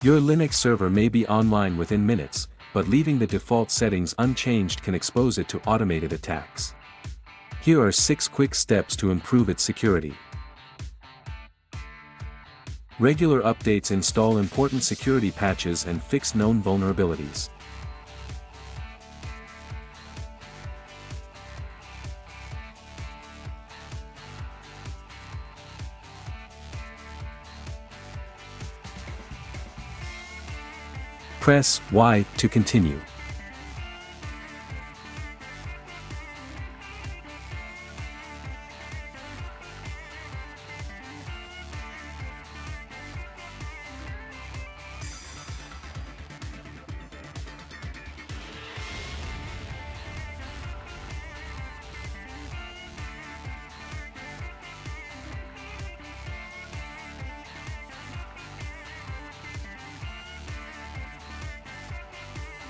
Your Linux server may be online within minutes, but leaving the default settings unchanged can expose it to automated attacks. Here are 6 quick steps to improve its security. Regular updates install important security patches and fix known vulnerabilities. Press Y to continue.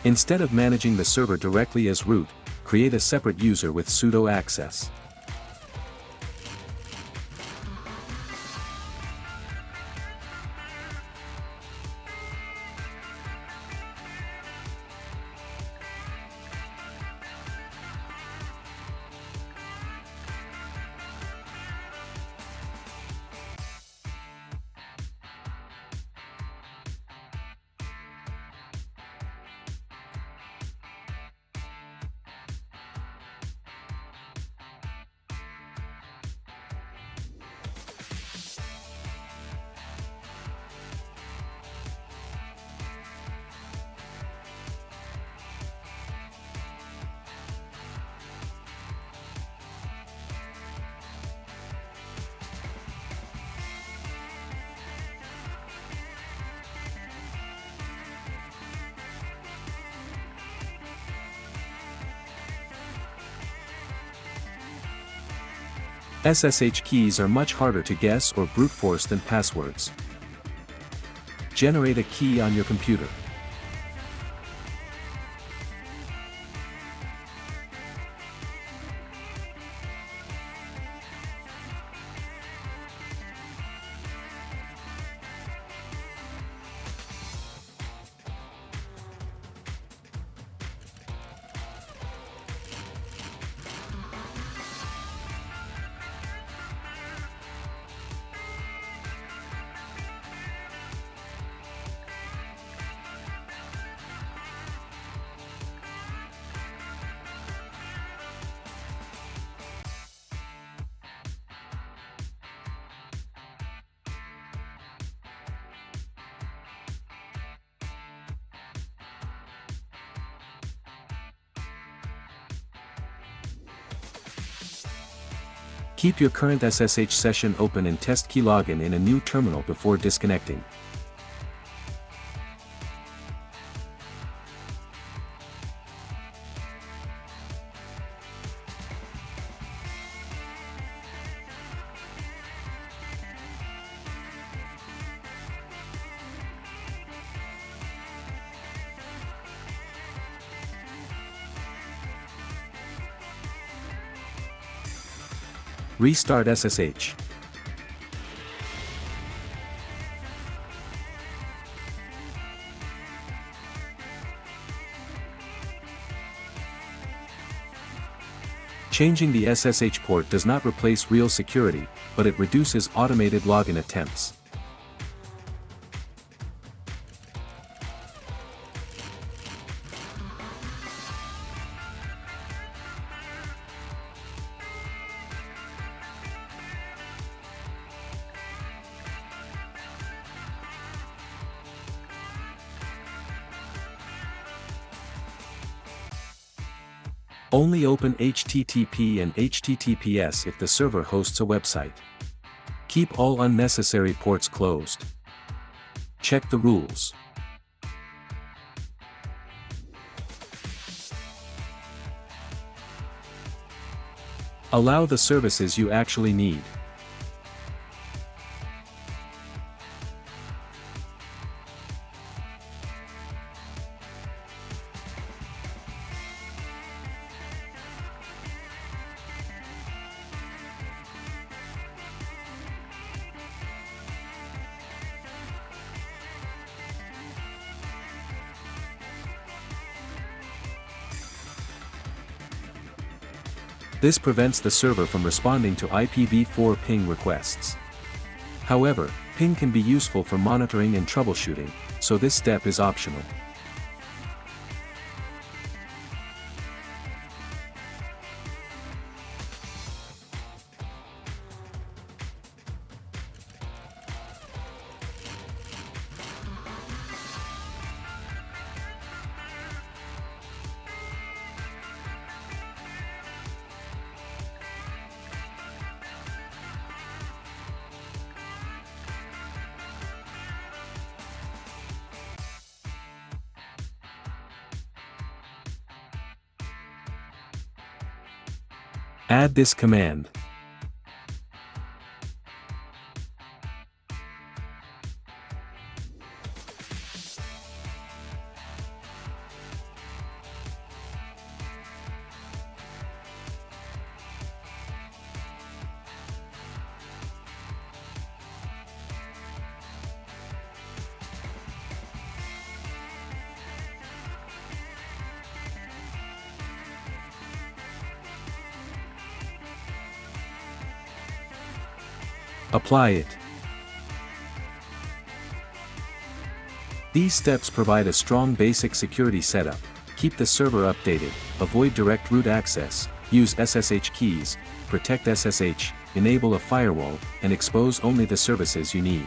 Instead of managing the server directly as root, create a separate user with sudo access. SSH keys are much harder to guess or brute force than passwords. Generate a key on your computer. Keep your current SSH session open and test key login in a new terminal before disconnecting. Restart SSH. Changing the SSH port does not replace real security, but it reduces automated login attempts. Only open HTTP and HTTPS if the server hosts a website. Keep all unnecessary ports closed. Check the rules. Allow the services you actually need. This prevents the server from responding to IPv4 ping requests. However, ping can be useful for monitoring and troubleshooting, so this step is optional. Add this command. Apply it. These steps provide a strong basic security setup. Keep the server updated, avoid direct root access, use SSH keys, protect SSH, enable a firewall, and expose only the services you need.